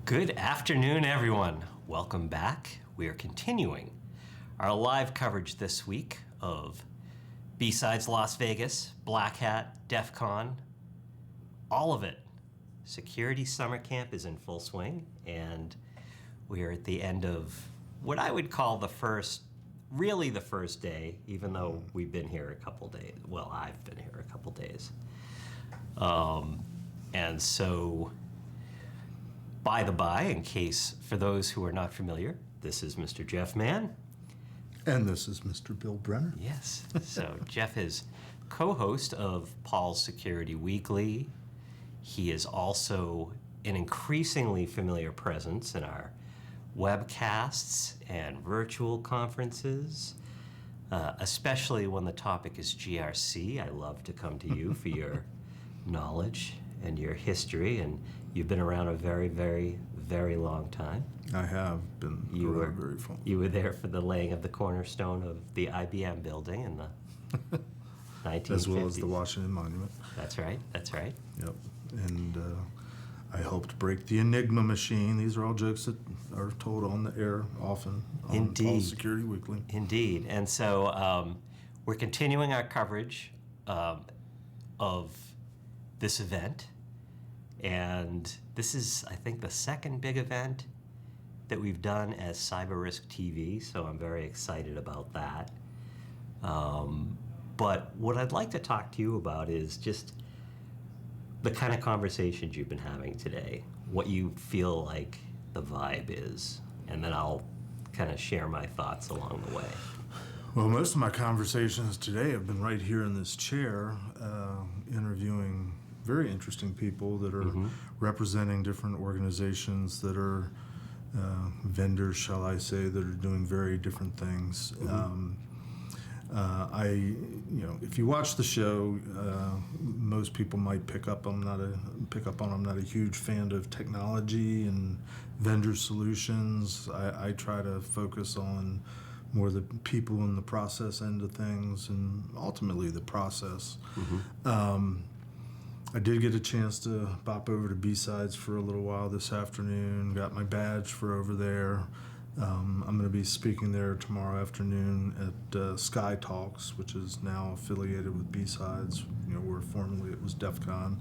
Good afternoon, everyone. Welcome back. We are continuing our live coverage this week of BSides Las Vegas, BlackHat, DefCon, all of it. Security Summer Camp is in full swing, and we are at the end of what I would call the first day, even though we've been here a couple days. Well, I've been here a couple days. And so, by the by, in case for those who are not familiar, this is Mr. Jeff Man. And this is Mr. Bill Brenner. Yes. So Jeff is co-host of Paul's Security Weekly. He is also an increasingly familiar presence in our webcasts and virtual conferences, especially when the topic is GRC. I love to come to you for your knowledge and your history, and you've been around a very, very, very long time. I have been around very long. You were there for the laying of the cornerstone of the IBM building in the 1950s. As well as the Washington Monument. That's right, that's right. Yep, and I helped break the Enigma machine. These are all jokes that are told on the air often on Paul's Security Weekly. Indeed, and so we're continuing our coverage of this event, and this is, I think, the second big event that we've done as Cyber Risk TV, so I'm very excited about that. But what I'd like to talk to you about is just the kind of conversations you've been having today, what you feel like the vibe is, and then I'll kind of share my thoughts along the way. Well, most of my conversations today have been right here in this chair, interviewing very interesting people that are representing different organizations that are vendors, shall I say, that are doing very different things. If you watch the show, most people might pick up on I'm not a huge fan of technology and vendor solutions. I try to focus on more the people and the process end of things, and ultimately the process. I did get a chance to pop over to BSides for a little while this afternoon, got my badge for over there. I'm going to be speaking there tomorrow afternoon at Skytalks, which is now affiliated with BSides, where formerly it was DefCon.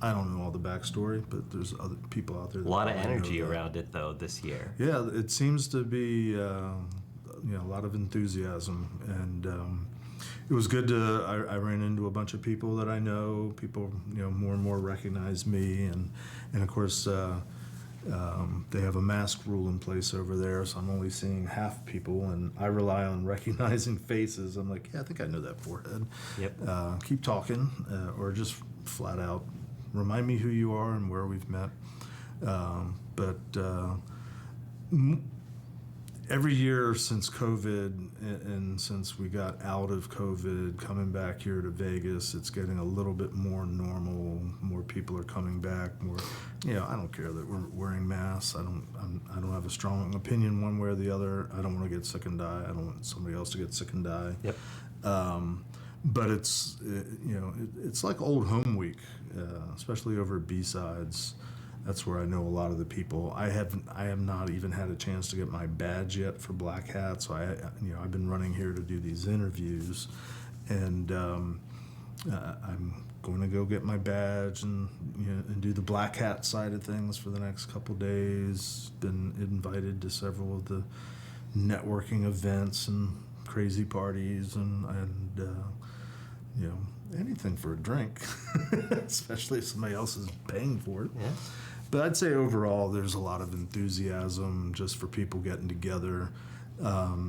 I don't know all the backstory, but there's other people out there. A lot of energy around it, though, this year. Yeah, it seems to be a lot of enthusiasm, and it was good to. I ran into a bunch of people that I know. People, more and more recognize me, and of course. They have a mask rule in place over there, so I'm only seeing half people, and I rely on recognizing faces. I'm like, yeah, I think I know that forehead. Yep. Keep talking, or just flat out remind me who you are and where we've met. Every year since COVID and since we got out of COVID, coming back here to Vegas, it's getting a little bit more normal. More people are coming back. More, I don't care that we're wearing masks. I don't have a strong opinion one way or the other. I don't want to get sick and die. I don't want somebody else to get sick and die. Yep. But it's like old home week, especially over at BSides. That's where I know a lot of the people. I have not even had a chance to get my badge yet for BlackHat, so I've been running here to do these interviews, and I'm going to go get my badge and do the BlackHat side of things for the next couple days. Been invited to several of the networking events and crazy parties and anything for a drink, especially if somebody else is paying for it. Yeah. But I'd say overall there's a lot of enthusiasm just for people getting together. The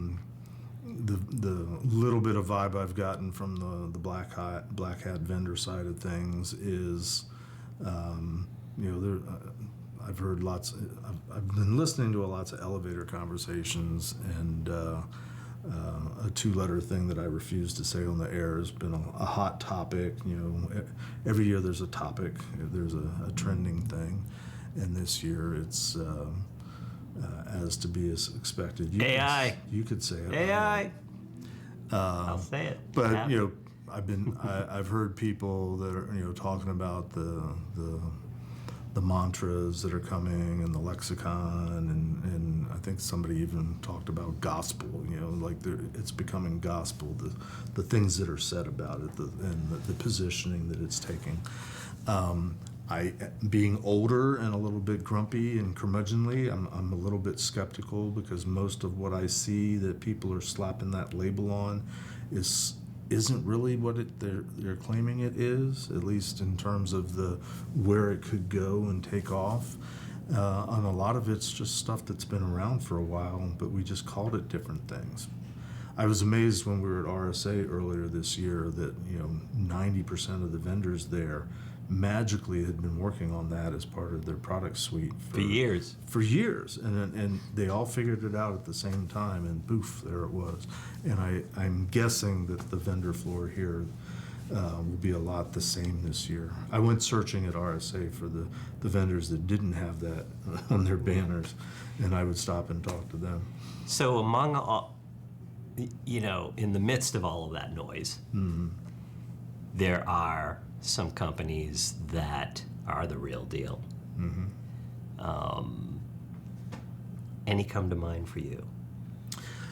little bit of vibe I've gotten from the BlackHat vendor side of things is, I've heard lots. I've been listening to lots of elevator conversations, and a two-letter thing that I refuse to say on the air has been a hot topic. Every year there's a topic, there's a trending thing, and this year it's as to be as expected. AI. You could say it. AI. I'll say it. But I've heard people that are talking about the the mantras that are coming and the lexicon, and I think somebody even talked about gospel, like it's becoming gospel, the things that are said about it, and the positioning that it's taking. Being older and a little bit grumpy and curmudgeonly, I'm a little bit skeptical, because most of what I see that people are slapping that label on isn't really what they're claiming it is, at least in terms of where it could go and take off. And a lot of it's just stuff that's been around for a while, but we just called it different things. I was amazed when we were at RSA earlier this year that 90% of the vendors there magically had been working on that as part of their product suite for years. And they all figured it out at the same time, and poof, there it was. And I'm guessing that the vendor floor here will be a lot the same this year. I went searching at RSA for the vendors that didn't have that on their banners, and I would stop and talk to them. So among all, in the midst of all of that noise, there are some companies that are the real deal. Any come to mind for you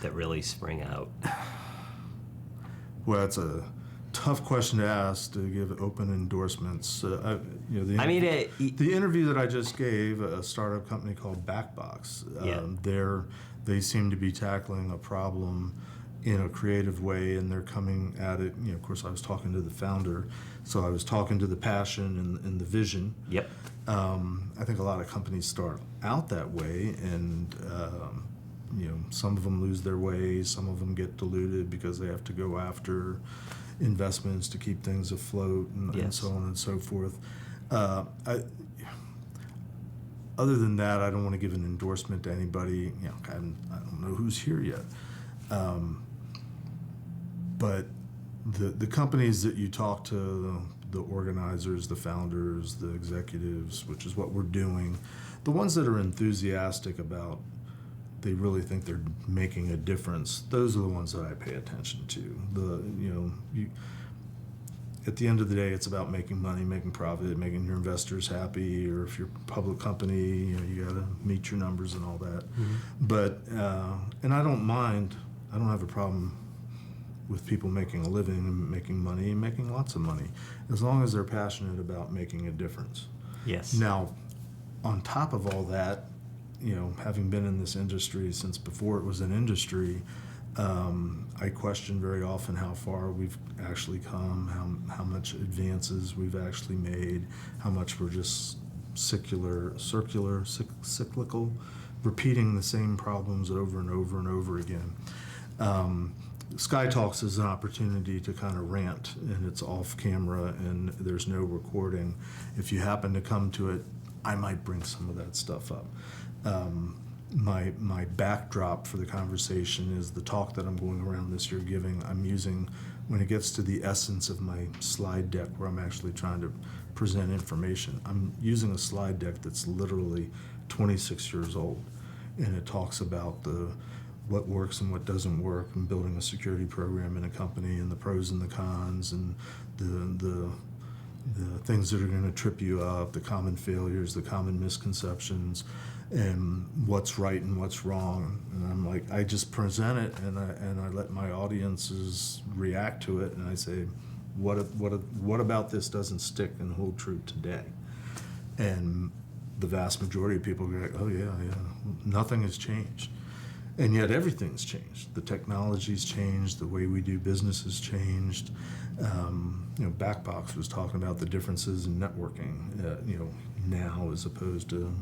that really spring out? Well, it's a tough question to ask to give open endorsements. The interview that I just gave, a startup company called Backbox, they seem to be tackling a problem in a creative way, and they're coming at it. Of course, I was talking to the founder, so I was talking to the passion and the vision. Yep. I think a lot of companies start out that way, and some of them lose their way, some of them get diluted because they have to go after investments to keep things afloat, and so on and so forth. Other than that, I don't want to give an endorsement to anybody. I don't know who's here yet. But the companies that you talk to, the organizers, the founders, the executives, which is what we're doing, the ones that are enthusiastic about, they really think they're making a difference, those are the ones that I pay attention to. At the end of the day, it's about making money, making profit, making your investors happy, or if you're a public company, you got to meet your numbers and all that. But, and I don't mind, I don't have a problem with people making a living and making money and making lots of money, as long as they're passionate about making a difference. Yes. Now, on top of all that, having been in this industry since before it was an industry, I question very often how far we've actually come, how much advances we've actually made, how much we're just cyclical, repeating the same problems over and over and over again. Skytalks is an opportunity to kind of rant, and it's off camera and there's no recording. If you happen to come to it, I might bring some of that stuff up. My backdrop for the conversation is the talk that I'm going around this year giving. I'm using, when it gets to the essence of my slide deck where I'm actually trying to present information, I'm using a slide deck that's literally 26 years old, and it talks about what works and what doesn't work, and building a security program in a company, and the pros and the cons, and the things that are going to trip you up, the common failures, the common misconceptions, and what's right and what's wrong. And I'm like, I just present it, and I let my audiences react to it, and I say, what about this doesn't stick and hold true today? And the vast majority of people go, oh yeah, nothing has changed. And yet everything's changed. The technology's changed, the way we do business has changed. Backbox was talking about the differences in networking, now as opposed to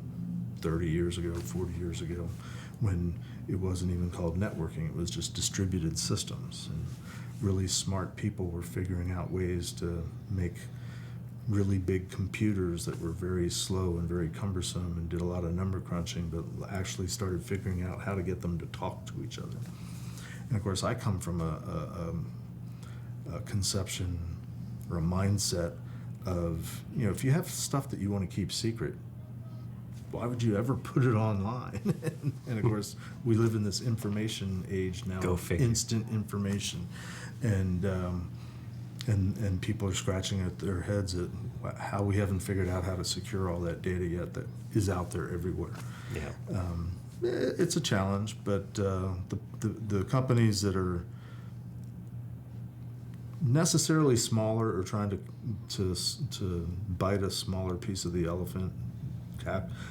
30 years ago, 40 years ago, when it wasn't even called networking, it was just distributed systems. And really smart people were figuring out ways to make really big computers that were very slow and very cumbersome and did a lot of number crunching, but actually started figuring out how to get them to talk to each other. And of course, I come from a conception or a mindset of, if you have stuff that you want to keep secret, why would you ever put it online? And of course, we live in this information age now, Go figure. Instant information. And and people are scratching at their heads at how we haven't figured out how to secure all that data yet that is out there everywhere. Yeah. It's a challenge, but the companies that are necessarily smaller or trying to bite a smaller piece of the elephant,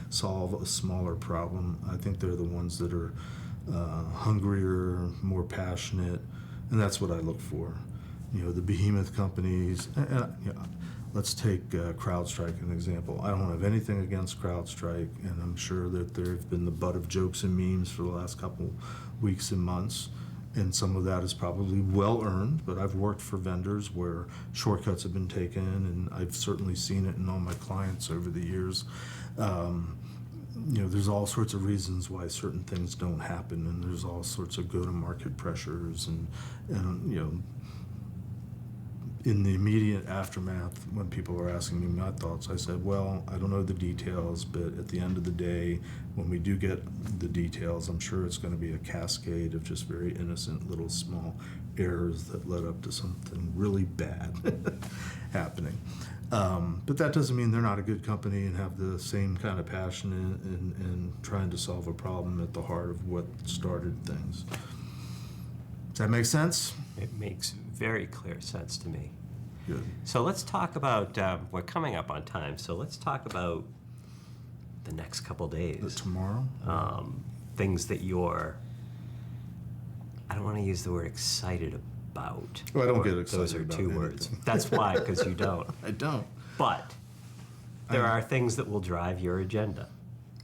solve a smaller problem, I think they're the ones that are hungrier, more passionate, and that's what I look for. The behemoth companies, let's take CrowdStrike an example. I don't have anything against CrowdStrike, and I'm sure that they've been the butt of jokes and memes for the last couple weeks and months, and some of that is probably well earned, but I've worked for vendors where shortcuts have been taken, and I've certainly seen it in all my clients over the years. There's all sorts of reasons why certain things don't happen, and there's all sorts of go-to-market pressures, and in the immediate aftermath, when people were asking me my thoughts, I said, well, I don't know the details, but at the end of the day, when we do get the details, I'm sure it's going to be a cascade of just very innocent little small errors that led up to something really bad happening. But that doesn't mean they're not a good company and have the same kind of passion in trying to solve a problem at the heart of what started things. Does that make sense? It makes very clear sense to me. Good. So let's talk about, we're coming up on time, so let's talk about the next couple days. Tomorrow? Things that you're, I don't want to use the word excited about. Well, I don't get excited Those are about two anything. words. That's why, because you don't. I don't. But there are things that will drive your agenda.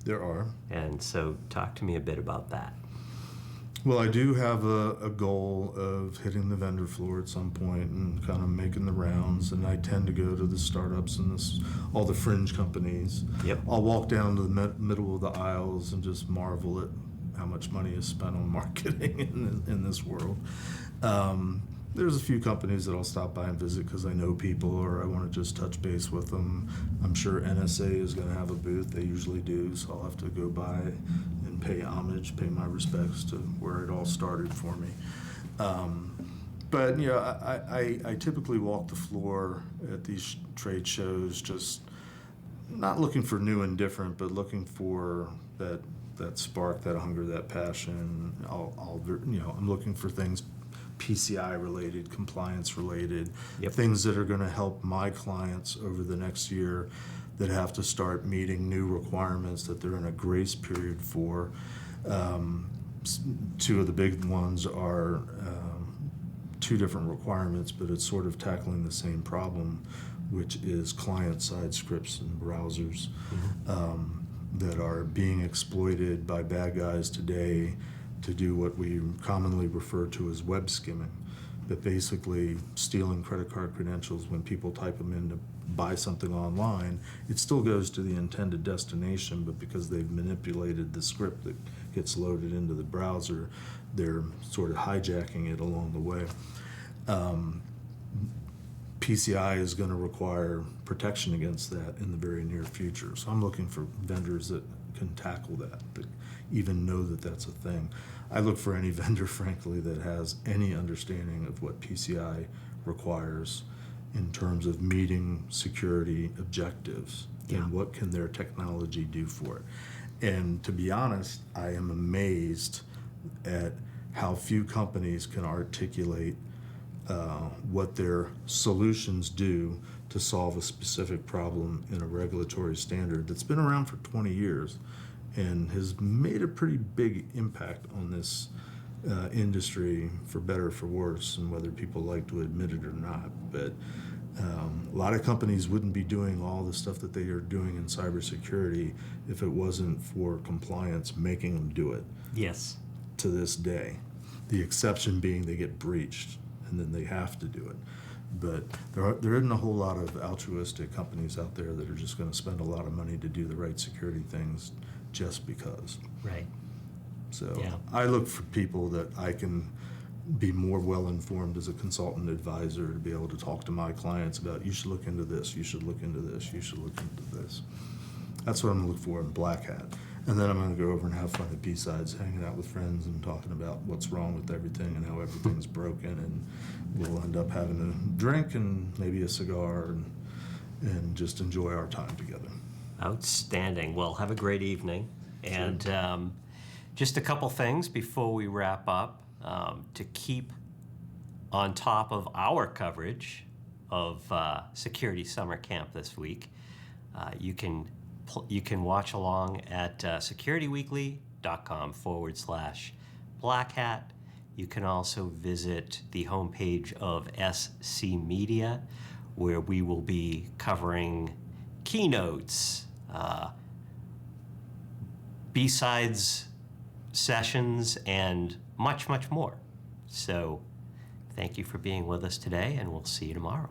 There are. And so talk to me a bit about that. Well, I do have a goal of hitting the vendor floor at some point and kind of making the rounds, and I tend to go to the startups and all the fringe companies. Yep. I'll walk down to the middle of the aisles and just marvel at how much money is spent on marketing in this world. There's a few companies that I'll stop by and visit because I know people or I want to just touch base with them. I'm sure NSA is going to have a booth. They usually do, so I'll have to go by and pay homage, pay my respects to where it all started for me. But I typically walk the floor at these trade shows, just not looking for new and different, but looking for that spark, that hunger, that passion. I'm looking for things PCI related, compliance related, Yep. things that are going to help my clients over the next year that have to start meeting new requirements that they're in a grace period for. Two of the big ones are two different requirements, but it's sort of tackling the same problem, which is client-side scripts and browsers that are being exploited by bad guys today to do what we commonly refer to as web skimming, but basically stealing credit card credentials when people type them in to buy something online. It still goes to the intended destination, but because they've manipulated the script that gets loaded into the browser, they're sort of hijacking it along the way. PCI is going to require protection against that in the very near future. So I'm looking for vendors that can tackle that even know that that's a thing. I look for any vendor, frankly, that has any understanding of what PCI requires in terms of meeting security objectives and what can their technology do for it. And to be honest, I am amazed at how few companies can articulate what their solutions do to solve a specific problem in a regulatory standard that's been around for 20 years and has made a pretty big impact on this industry, for better or for worse, and whether people like to admit it or not. But a lot of companies wouldn't be doing all the stuff that they are doing in cybersecurity if it wasn't for compliance making them do it. Yes. To this day. The exception being they get breached, and then they have to do it. But there isn't a whole lot of altruistic companies out there that are just going to spend a lot of money to do the right security things just because. Right. So Yeah. I look for people that I can be more well-informed as a consultant advisor to be able to talk to my clients about, you should look into this, you should look into this, you should look into this. That's what I'm looking for in BlackHat. And then I'm going to go over and have fun at B-Sides, hanging out with friends and talking about what's wrong with everything and how everything's broken. And we'll end up having a drink and maybe a cigar and just enjoy our time together. Outstanding. Well, have a great evening. And just a couple things before we wrap up. To keep on top of our coverage of Security Summer Camp this week, you can watch along at securityweekly.com/BlackHat. You can also visit the homepage of SC Media, where we will be covering keynotes, B-Sides sessions, and much, much more. So thank you for being with us today, and we'll see you tomorrow.